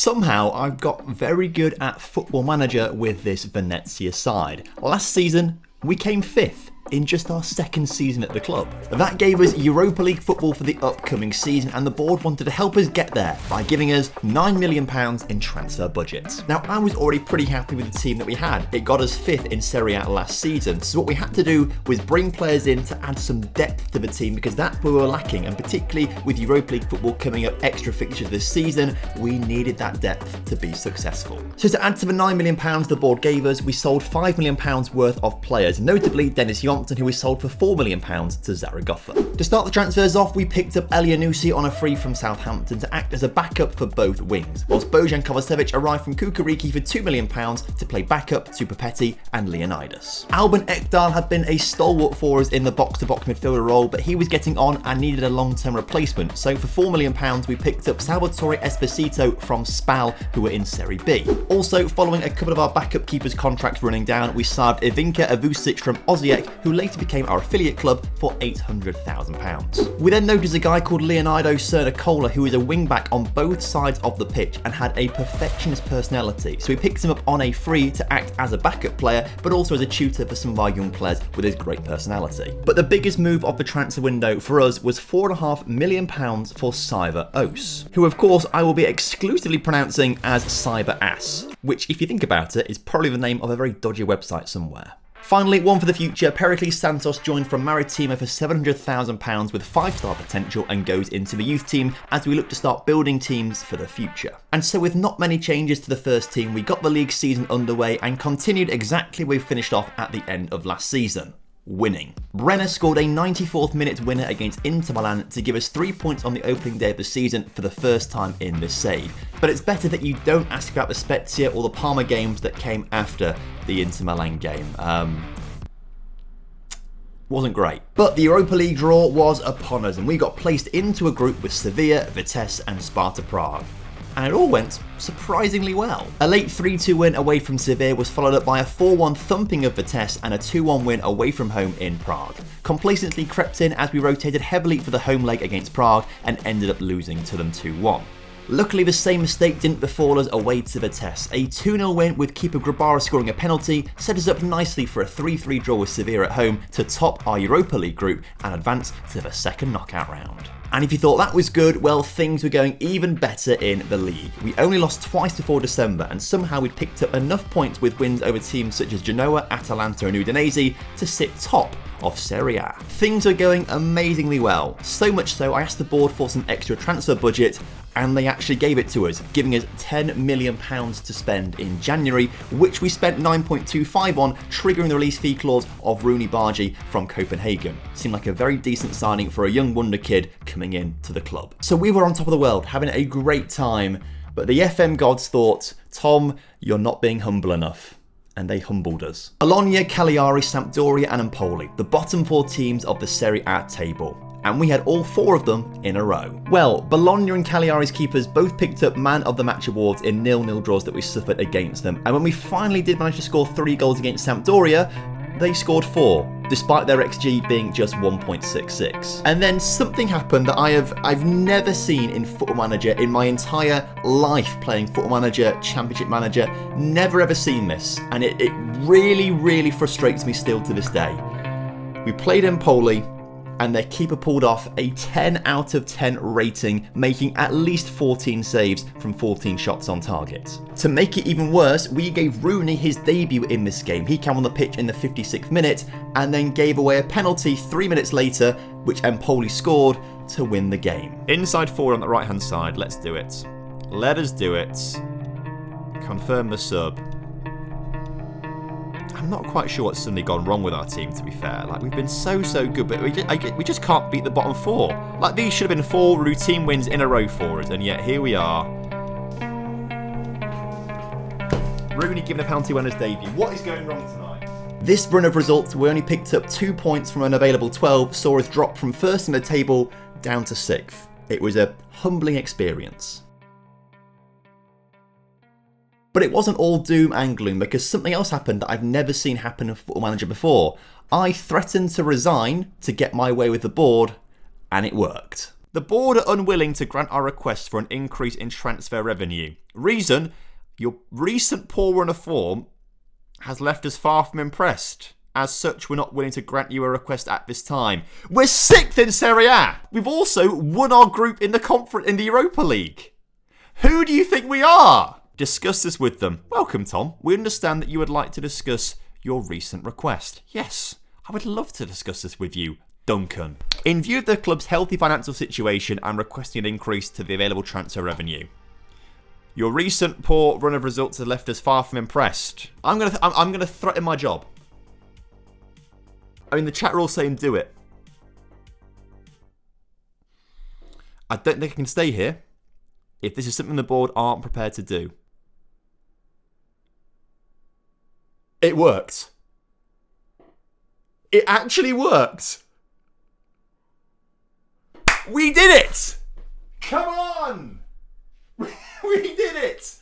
Somehow I've got very good at Football Manager with this Venezia side. Last season, we came 5th in just our second season at the club. That gave us Europa League football for the upcoming season, and the board wanted to help us get there by giving us £9 million in transfer budgets. Now, I was already pretty happy with the team that we had. It got us 5th in Serie A last season, so what we had to do was bring players in to add some depth to the team, because that's what we were lacking, and particularly with Europa League football coming up extra fixtures this season, we needed that depth to be successful. So to add to the £9 million the board gave us, we sold £5 million worth of players, notably Dennis Johnson, who we sold for £4 million to Zaragoza. To start the transfers off, we picked up Elianusi on a free from Southampton to act as a backup for both wings, whilst Bojan Kovacevic arrived from Kukuriki for £2 million to play backup to Papetti and Leonidas. Alban Ekdal had been a stalwart for us in the box-to-box midfielder role, but he was getting on and needed a long-term replacement, so for £4 million we picked up Salvatore Esposito from Spal, who were in Serie B. Also, following a couple of our backup keepers' contracts running down, we signed Ivinka Avusic from Osijek, who later became our affiliate club for £800,000. We then noticed a guy called Leonardo Cernicola, who is a wing-back on both sides of the pitch and had a perfectionist personality, so we picked him up on a free to act as a backup player, but also as a tutor for some of our young players with his great personality. But the biggest move of the transfer window for us was £4.5 million for Cyber Os, who of course I will be exclusively pronouncing as Cyber Ass, which if you think about it is probably the name of a very dodgy website somewhere. Finally, one for the future, Pericles Santos joined from Maritimo for £700,000 with 5-star potential and goes into the youth team as we look to start building teams for the future. And so with not many changes to the first team, we got the league season underway and continued exactly where we finished off at the end of last season. Winning. Brenner scored a 94th minute winner against Inter Milan to give us 3 points on the opening day of the season for the first time in this save. But it's better that you don't ask about the Spezia or the Parma games that came after the Inter Milan game. Wasn't great. But the Europa League draw was upon us and we got placed into a group with Sevilla, Vitesse and Sparta Prague. And it all went surprisingly well. A late 3-2 win away from Sevilla was followed up by a 4-1 thumping of Vitesse and a 2-1 win away from home in Prague. Complacency crept in as we rotated heavily for the home leg against Prague and ended up losing to them 2-1. Luckily, the same mistake didn't befall us away to Vitesse. A 2-0 win with keeper Grabara scoring a penalty set us up nicely for a 3-3 draw with Sevilla at home to top our Europa League group and advance to the second knockout round. And if you thought that was good, well, things were going even better in the league. We only lost twice before December, and somehow we'd picked up enough points with wins over teams such as Genoa, Atalanta and Udinese to sit top of Serie A. Things were going amazingly well, so much so I asked the board for some extra transfer budget, and they actually gave it to us, giving us £10 million to spend in January, which we spent 9.25 on, triggering the release fee clause of Rooney Bargi from Copenhagen. Seemed like a very decent signing for a young wonder kid coming in to the club. So we were on top of the world, having a great time, but the FM gods thought, Tom, you're not being humble enough. And they humbled us. Bologna, Cagliari, Sampdoria and Empoli, the bottom 4 teams of the Serie A table. And we had all 4 of them in a row. Well, Bologna and Cagliari's keepers both picked up Man of the Match awards in 0-0 draws that we suffered against them. And when we finally did manage to score 3 goals against Sampdoria, they scored 4, despite their XG being just 1.66. And then something happened that I've never seen in Football Manager in my entire life playing Football Manager, Championship Manager. Never ever seen this. And it really, really frustrates me still to this day. We played Empoli, and their keeper pulled off a 10 out of 10 rating, making at least 14 saves from 14 shots on target. To make it even worse, we gave Rooney his debut in this game. He came on the pitch in the 56th minute and then gave away a penalty 3 minutes later, which Empoli scored to win the game. Inside forward on the right hand side, let's do it. Let us do it. Confirm the sub. I'm not quite sure what's suddenly gone wrong with our team, to be fair. Like, we've been so good, but we just can't beat the bottom 4. Like, these should have been 4 routine wins in a row for us, and yet here we are. Rooney giving a penalty on his debut. What is going wrong tonight? This run of results, we only picked up 2 points from an available 12, saw us drop from first in the table down to 6th. It was a humbling experience. But it wasn't all doom and gloom, because something else happened that I've never seen happen in Football Manager before. I threatened to resign to get my way with the board, and it worked. The board are unwilling to grant our request for an increase in transfer revenue. Reason, your recent poor run of form has left us far from impressed. As such, we're not willing to grant you a request at this time. We're 6th in Serie A. We've also won our group in the Europa League. Who do you think we are? Discuss this with them. Welcome, Tom. We understand that you would like to discuss your recent request. Yes, I would love to discuss this with you, Duncan. In view of the club's healthy financial situation, I'm requesting an increase to the available transfer revenue. Your recent poor run of results has left us far from impressed. I'm gonna threaten my job. I mean, the chat are all saying do it. I don't think I can stay here if this is something the board aren't prepared to do. It worked. It actually worked. We did it! Come on! We did it!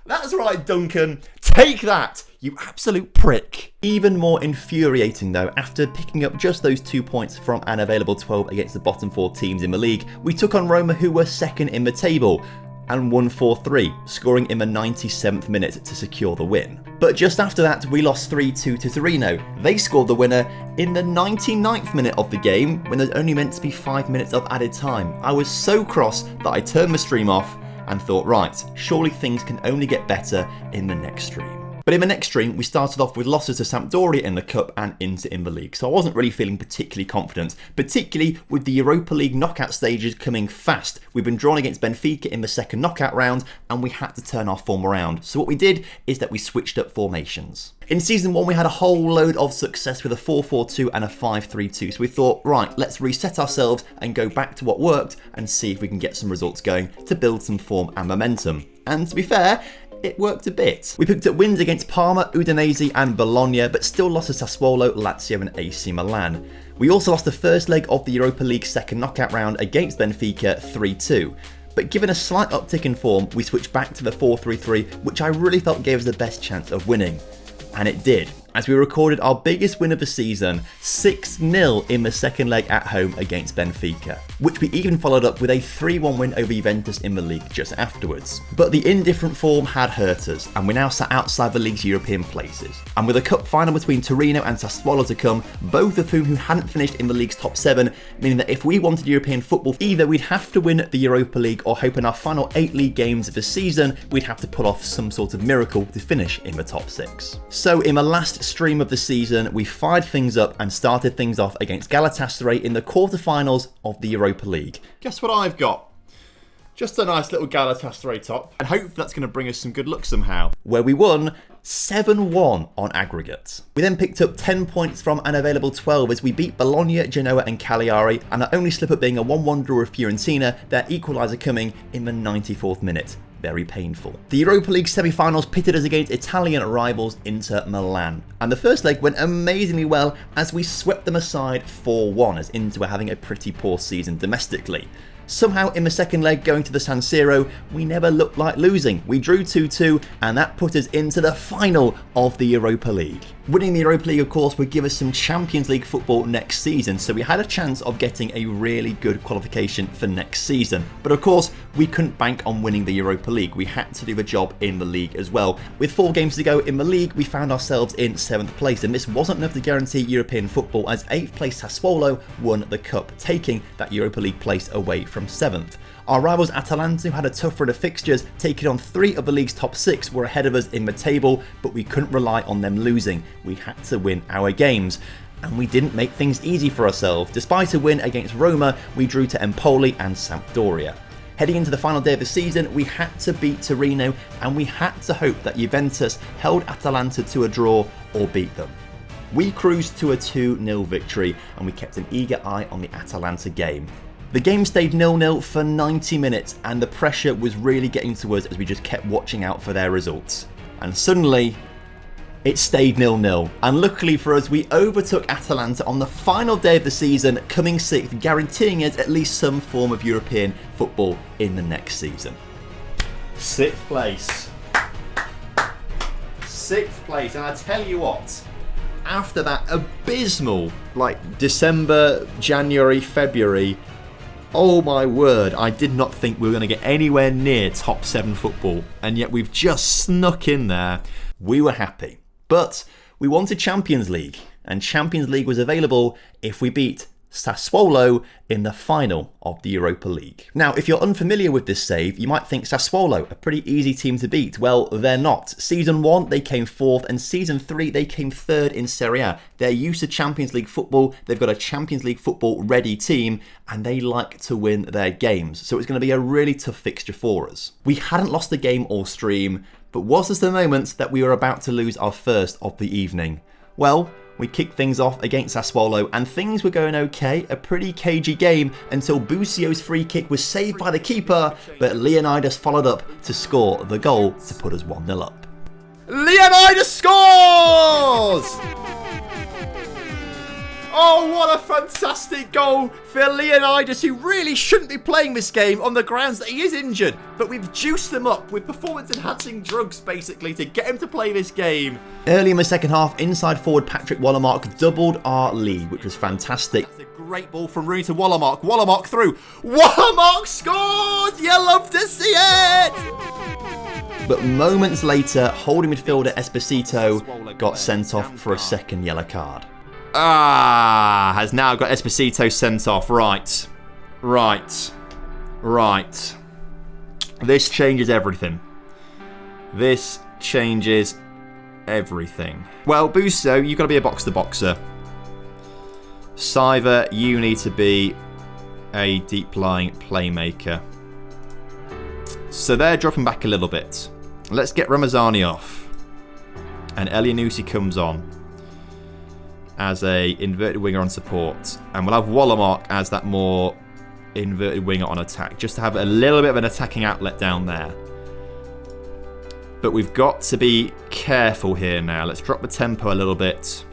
That's right, Duncan. Take that, you absolute prick. Even more infuriating though, after picking up just those 2 points from an available 12 against the bottom 4 teams in the league, we took on Roma, who were second in the table, and won 4-3, scoring in the 97th minute to secure the win. But just after that, we lost 3-2 to Torino. They scored the winner in the 99th minute of the game, when there's only meant to be 5 minutes of added time. I was so cross that I turned the stream off and thought, right, surely things can only get better in the next stream. But in the next stream, we started off with losses to Sampdoria in the Cup and Inter in the league, so I wasn't really feeling particularly confident, particularly with the Europa League knockout stages coming fast. We've been drawn against Benfica in the second knockout round, and we had to turn our form around. So what we did is that we switched up formations. In Season 1, we had a whole load of success with a 4-4-2 and a 5-3-2, so we thought, right, let's reset ourselves and go back to what worked and see if we can get some results going to build some form and momentum. And to be fair, it worked a bit. We picked up wins against Parma, Udinese and Bologna, but still lost to Sassuolo, Lazio and AC Milan. We also lost the first leg of the Europa League second knockout round against Benfica 3-2. But given a slight uptick in form, we switched back to the 4-3-3, which I really felt gave us the best chance of winning. And it did, as we recorded our biggest win of the season, 6-0 in the second leg at home against Benfica, which we even followed up with a 3-1 win over Juventus in the league just afterwards. But the indifferent form had hurt us, and we now sat outside the league's European places. And with a cup final between Torino and Sassuolo to come, both of whom hadn't finished in the league's top 7, meaning that if we wanted European football, either we'd have to win the Europa League or hope in our final 8 league games of the season, we'd have to pull off some sort of miracle to finish in the top 6. So in the last stream of the season, we fired things up and started things off against Galatasaray in the quarterfinals of the Europa League. Guess what I've got? Just a nice little Galatasaray top, and hopefully that's going to bring us some good luck somehow. Where we won 7-1 on aggregate. We then picked up 10 points from an available 12 as we beat Bologna, Genoa and Cagliari, and our only slip up being a 1-1 draw with Fiorentina, their equaliser coming in the 94th minute. Very painful. The Europa League semi-finals pitted us against Italian rivals Inter Milan, and the first leg went amazingly well as we swept them aside 4-1 as Inter were having a pretty poor season domestically. Somehow in the second leg going to the San Siro, we never looked like losing. We drew 2-2 and that put us into the final of the Europa League. Winning the Europa League, of course, would give us some Champions League football next season, so we had a chance of getting a really good qualification for next season. But of course, we couldn't bank on winning the Europa League. We had to do the job in the league as well. With 4 games to go in the league, we found ourselves in 7th place, and this wasn't enough to guarantee European football as 8th place Sassuolo won the cup, taking that Europa League place away from 7th. Our rivals Atalanta, who had a tough run of fixtures, taking on 3 of the league's top 6, were ahead of us in the table, but we couldn't rely on them losing. We had to win our games. And we didn't make things easy for ourselves. Despite a win against Roma, we drew to Empoli and Sampdoria. Heading into the final day of the season, we had to beat Torino, and we had to hope that Juventus held Atalanta to a draw or beat them. We cruised to a 2-0 victory, and we kept an eager eye on the Atalanta game. The game stayed 0-0 for 90 minutes, and the pressure was really getting to us as we just kept watching out for their results. And suddenly, it stayed 0-0, and luckily for us, we overtook Atalanta on the final day of the season, coming 6th, guaranteeing us at least some form of European football in the next season. 6th place. 6th place, and I tell you what, after that abysmal, December, January, February, Oh my word, I did not think we were going to get anywhere near top 7 football, and yet we've just snuck in there. We were happy, but we wanted Champions League, and Champions League was available if we beat Sassuolo in the final of the Europa League. Now, if you're unfamiliar with this save, you might think Sassuolo, a pretty easy team to beat. Well, they're not. Season 1, they came 4th, and Season 3, they came 3rd in Serie A. They're used to Champions League football, they've got a Champions League football ready team, and they like to win their games. So it's going to be a really tough fixture for us. We hadn't lost a game all stream, but was this the moment that we were about to lose our first of the evening? Well, we kicked things off against Sassuolo and things were going okay, a pretty cagey game until Busio's free kick was saved by the keeper, but Leonidas followed up to score the goal to put us 1-0 up. Leonidas scores! Oh, what a fantastic goal for Leonidas, who really shouldn't be playing this game on the grounds that he is injured. But we've juiced him up with performance-enhancing drugs, basically, to get him to play this game. Early in the second half, inside forward Patrick Wallermark doubled our lead, which was fantastic. That's a great ball from Rooney to Wallermark. Wallermark through. Wallermark scored! You love to see it! But moments later, holding midfielder Esposito got sent off for a second yellow card. Has now got Esposito sent off. Right. This changes everything. Well, Busso, you've got to be a box-to-boxer. Siver, you need to be a deep-lying playmaker. So they're dropping back a little bit. Let's get Ramazani off. And Elianusi comes on as a inverted winger on support, and we'll have Wallermark as that more inverted winger on attack, just to have a little bit of an attacking outlet down there. But we've got to be careful here now. Let's drop the tempo a little bit.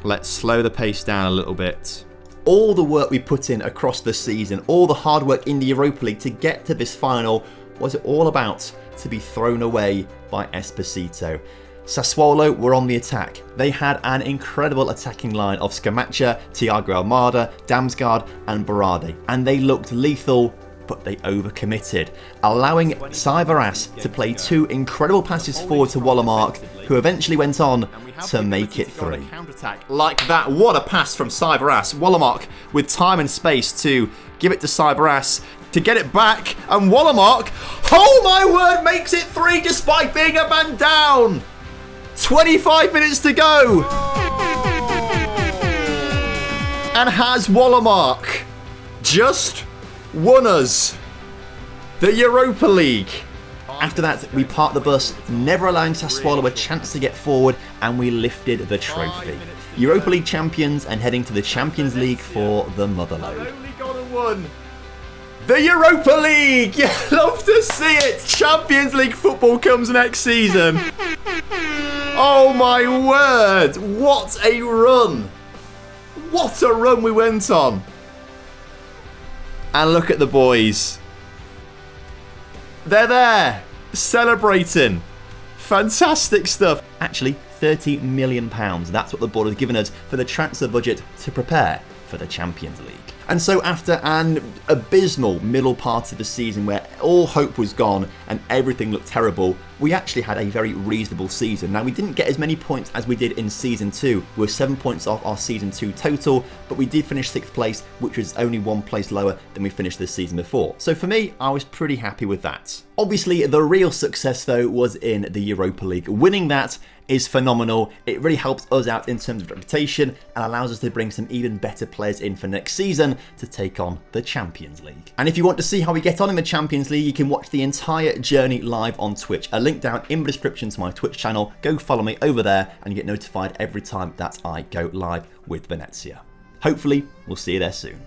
Let's slow the pace down a little bit. All the work we put in across the season, all the hard work in the Europa League to get to this final, was it all about to be thrown away by Esposito? Sassuolo were on the attack. They had an incredible attacking line of Scamacca, Thiago Almada, Damsgaard and Berardi, and they looked lethal, but they overcommitted, allowing Saivaras to play 2 incredible passes forward to Wallermark, who eventually went on to make it 3. Like that, what a pass from Saivaras. Wallermark with time and space to give it to Saivaras, to get it back, and Wallermark, oh my word, makes it 3 despite being a man down. 25 minutes to go! And has Wallermark just won us the Europa League? After that, we parked the bus, never allowing Sassuolo a chance to get forward, and we lifted the trophy. Europa League champions and heading to the Champions League for the Motherlode. Only got a 1. The Europa League! You love to see it! Champions League football comes next season. Oh my word! What a run! What a run we went on! And look at the boys. They're there, celebrating. Fantastic stuff. Actually, £30 million. That's what the board has given us for the transfer budget to prepare for the Champions League. And so after an abysmal middle part of the season where all hope was gone and everything looked terrible, we actually had a very reasonable season. Now, we didn't get as many points as we did in Season 2. We were 7 points off our Season 2 total, but we did finish 6th place, which was only 1 place lower than we finished this season before. So for me, I was pretty happy with that. Obviously, the real success, though, was in the Europa League. Winning that is phenomenal. It really helps us out in terms of reputation and allows us to bring some even better players in for next season to take on the Champions League. And if you want to see how we get on in the Champions League, you can watch the entire journey live on Twitch. A link down in the description to my Twitch channel. Go follow me over there and you get notified every time that I go live with Venezia. Hopefully, we'll see you there soon.